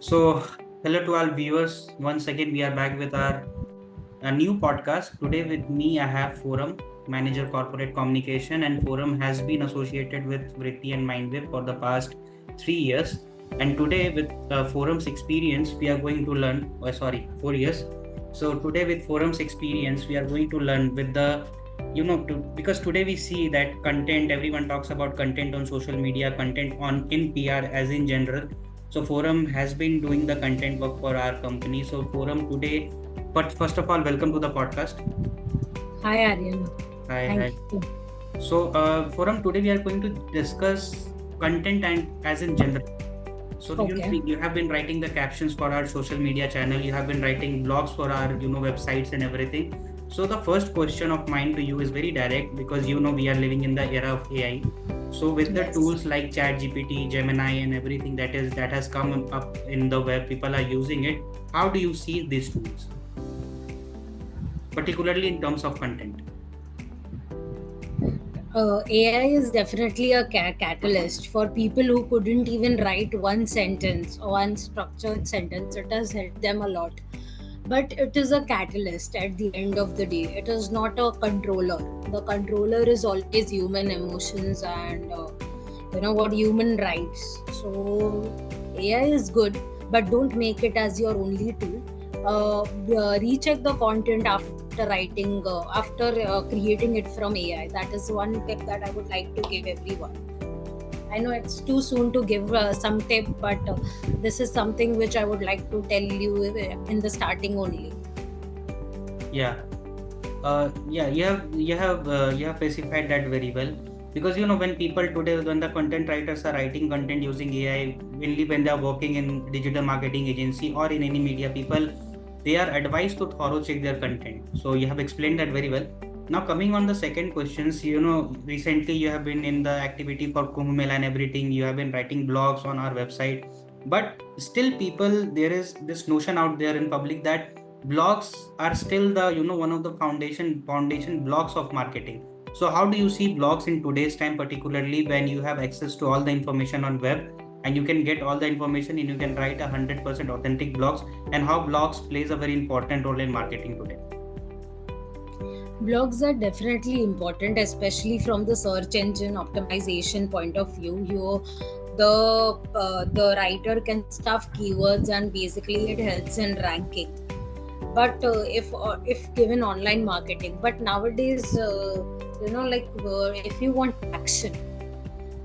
So, hello to all viewers. Once again, we are back with our a new podcast. Today, with me, I have Forum Manager Corporate Communication, and Forum has been associated with Vritti and Mindwave for the past 3 years. And today, with Forum's experience, we are going to learn. 4 years. So today, with Forum's experience, we are going to learn with the because today we see that content, everyone talks about content on social media, content on in PR as in general. So Forum has been doing the content work for our company. So Forum today, but first of all, welcome to the podcast. Hi Aryan. Hi, Thank hi. you. So Forum today we are going to discuss content and as in general. So Okay. you have been writing the captions for our social media channel. You have been writing blogs for our websites and everything. So the first question of mine to you is very direct because we are living in the era of AI. So with the Yes. tools like ChatGPT, Gemini, and everything that has come up in the web, people are using it. How do you see these tools, particularly in terms of content? AI is definitely a catalyst for people who couldn't even write one sentence or one structured sentence. It has helped them a lot. But it is a catalyst at the end of the day. It is not a controller. The controller is always human emotions and what human rights. So AI is good, but don't make it as your only tool. Recheck the content after writing, after creating it from AI. That is one tip that I would like to give everyone. I know it's too soon to give some tip, but this is something which I would like to tell you in the starting only. Yeah. Yeah, you have specified that very well, because when people today, when the content writers are writing content using AI, mainly when they are working in digital marketing agency or in any media, people, they are advised to thorough check their content. So you have explained that very well. Now coming on the second questions, recently you have been in the activity for Kumbh Mela and everything. You have been writing blogs on our website, but still people, there is this notion out there in public that blogs are still the one of the foundation blocks of marketing. So how do you see blogs in today's time, particularly when you have access to all the information on web, and you can get all the information and you can write 100% authentic blogs, and how blogs plays a very important role in marketing today? Blogs are definitely important, especially from the search engine optimization point of view. The writer can stuff keywords and basically it helps in ranking. But if given online marketing, but nowadays if you want action,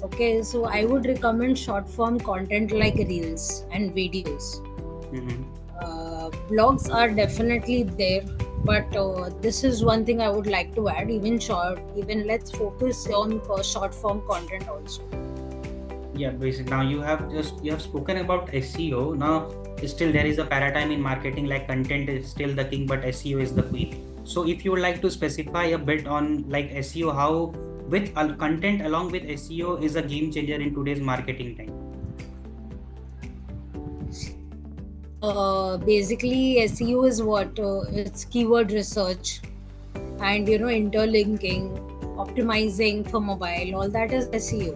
okay, so I would recommend short form content like reels and videos. Mm-hmm. Blogs are definitely there, but this is one thing I would like to add. Even let's focus on short form content also. Yeah, basically now you have spoken about SEO. Now still there is a paradigm in marketing like content is still the king, but SEO is the queen. So if you would like to specify a bit on like SEO, how with content along with SEO is a game changer in today's marketing time. Basically, SEO is what it's keyword research and interlinking, optimizing for mobile. All that is SEO.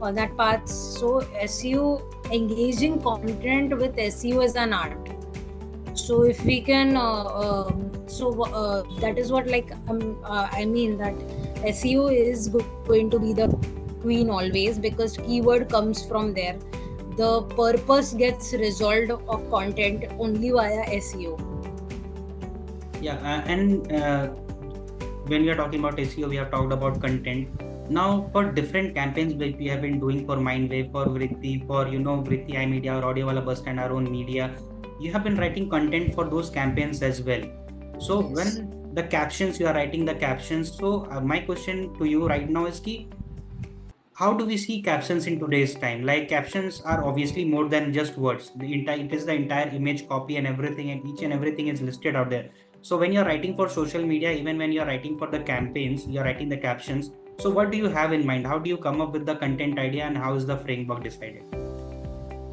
All that parts. So SEO, engaging content with SEO is an art. So if we can, that is what I mean that SEO is going to be the queen always, because keyword comes from there. The purpose gets resolved of content only via SEO. Yeah, and when we are talking about SEO, we have talked about content. Now, for different campaigns which we have been doing for Mindwave, for Vritti, for Vritti iMedia or Audio Wala Bus Stand, our own media, you have been writing content for those campaigns as well. So Yes. when the captions, you are writing the captions. So my question to you right now is ki, how do we see captions in today's time? Like captions are obviously more than just words. It is the entire image copy and everything, and each and everything is listed out there. So when you're writing for social media, even when you're writing for the campaigns, you're writing the captions. So what do you have in mind? How do you come up with the content idea, and how is the framework decided?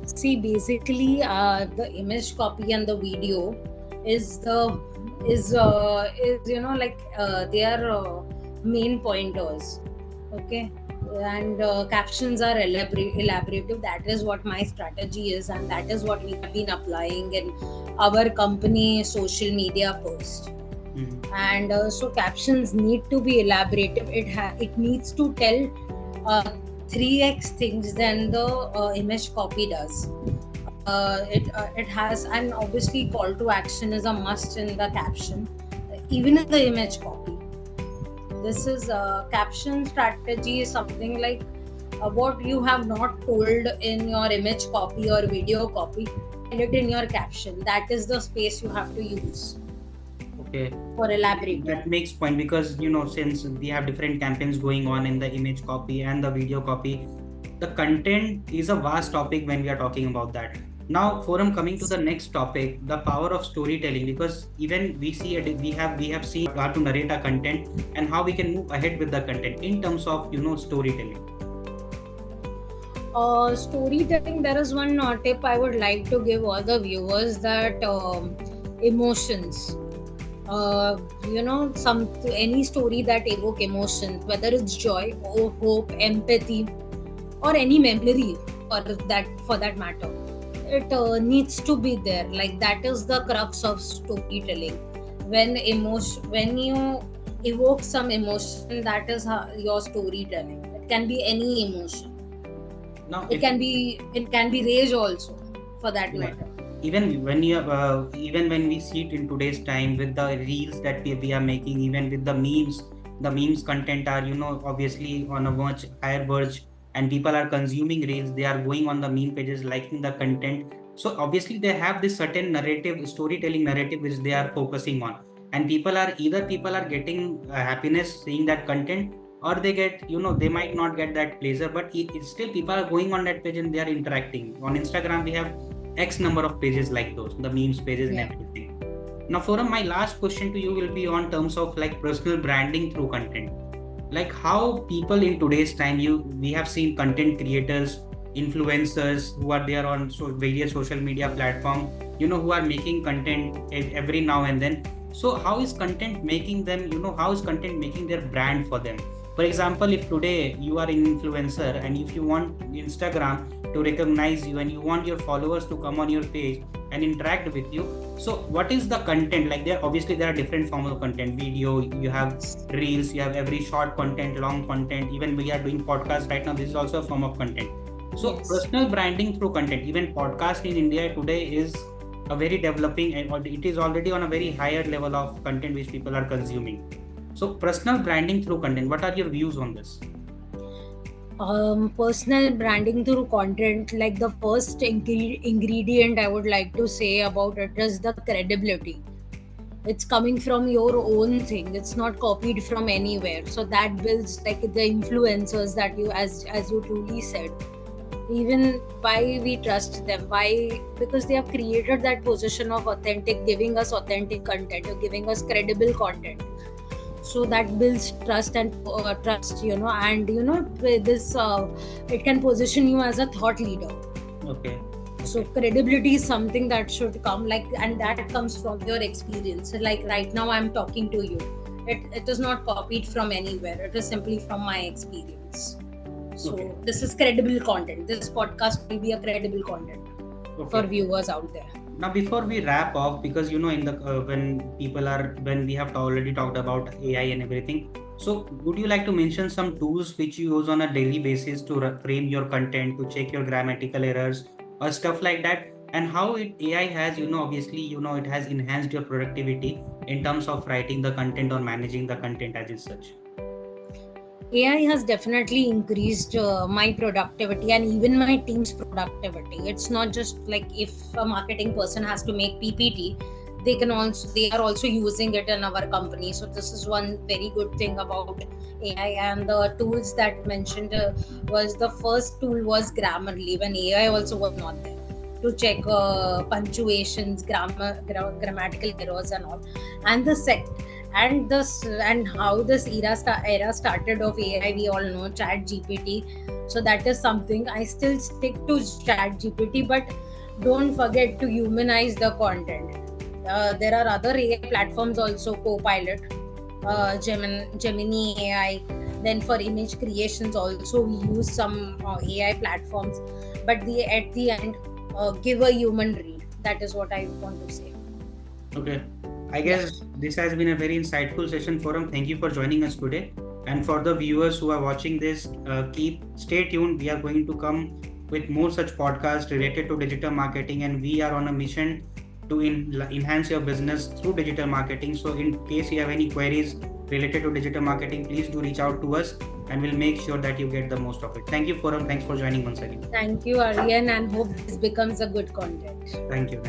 See, basically, the image copy and the video is they are main pointers. Okay, and captions are elaborative. That is what my strategy is, and that is what we have been applying in our company social media post. Mhm. And so captions need to be elaborative. It needs to tell 3x things than the image copy does. It has, and obviously call to action is a must in the caption, even in the image copy. This is caption strategy is something like what you have not told in your image copy or video copy, tell it in your caption. That is the space you have to use Okay. for elaborating. That makes point because since we have different campaigns going on in the image copy and the video copy, the content is a vast topic when we are talking about that. Now, Forum, coming to the next topic, the power of storytelling, because even we have seen how to narrate our content and how we can move ahead with the content in terms of storytelling. Storytelling, there is one tip I would like to give all the viewers, that emotions. Any story that evoke emotions, whether it's joy or hope, empathy, or any memory for that matter, it needs to be there. Like, that is the crux of storytelling. When you evoke some emotion, that is your storytelling. It can be any emotion. Now, It can be rage also, for that Right. matter. Even when we see it in today's time with the reels that we are making, even with the memes content are obviously on a much higher verge, and people are consuming reels. They are going on the meme pages, liking the content. So obviously they have this certain narrative, storytelling narrative, which they are focusing on, and people are getting happiness seeing that content, or they get they might not get that pleasure, but it's still people are going on that page and they are interacting. On Instagram we have X number of pages like those, the memes pages and Yeah. everything. Now, Forum, my last question to you will be on terms of like personal branding through content. Like how people in today's time, we have seen content creators, influencers who are there on various social media platform, who are making content every now and then. So how is content making them, how is content making their brand for them? For example, if today you are an influencer and if you want Instagram to recognize you and you want your followers to come on your page and interact with you, so what is the content? Like, there are different forms of content. Video, you have reels, you have every short content, long content. Even we are doing podcast right now, this is also a form of content. So Yes. personal branding through content, even podcast in India today is a very developing, and it is already on a very higher level of content which people are consuming. So personal branding through content, what are your views on this? Personal branding through content, like the first ingredient I would like to say about it is the credibility. It's coming from your own thing, it's not copied from anywhere. So that builds, like, the influencers that you, as you truly said, even why we trust them, why? Because they have created that position of authentic, giving us authentic content, or giving us credible content. So that builds trust, and and this it can position you as a thought leader. Okay. So credibility is something that should come, like, and that comes from your experience. Like, right now I'm talking to you, it is not copied from anywhere, it is simply from my experience. So Okay. this is credible content. This podcast will be a credible content for Okay. viewers out there. Now, before we wrap off, because in the when we have already talked about AI and everything, so would you like to mention some tools which you use on a daily basis to frame your content, to check your grammatical errors or stuff like that, and how AI has obviously it has enhanced your productivity in terms of writing the content or managing the content as such? AI has definitely increased my productivity and even my team's productivity. It's not just like if a marketing person has to make PPT, they are also using it in our company. So this is one very good thing about AI. And the tools that mentioned was, the first tool was Grammarly, when AI also was not there, to check punctuations, grammatical errors and all. And the and how this era started of AI, we all know Chat GPT. So that is something I still stick to Chat GPT, but don't forget to humanize the content. There are other AI platforms also, Copilot, Gemini AI, Then for image creations also we use some AI platforms, but at the end give a human read. That is what I want to say. Okay. I guess this has been a very insightful session, Forum. Thank you for joining us today. And for the viewers who are watching this, stay tuned. We are going to come with more such podcasts related to digital marketing, and we are on a mission to enhance your business through digital marketing. So in case you have any queries related to digital marketing, please do reach out to us and we'll make sure that you get the most of it. Thank you, Forum. Thanks for joining once again. Thank you, Aryan, and hope this becomes a good content. Thank you.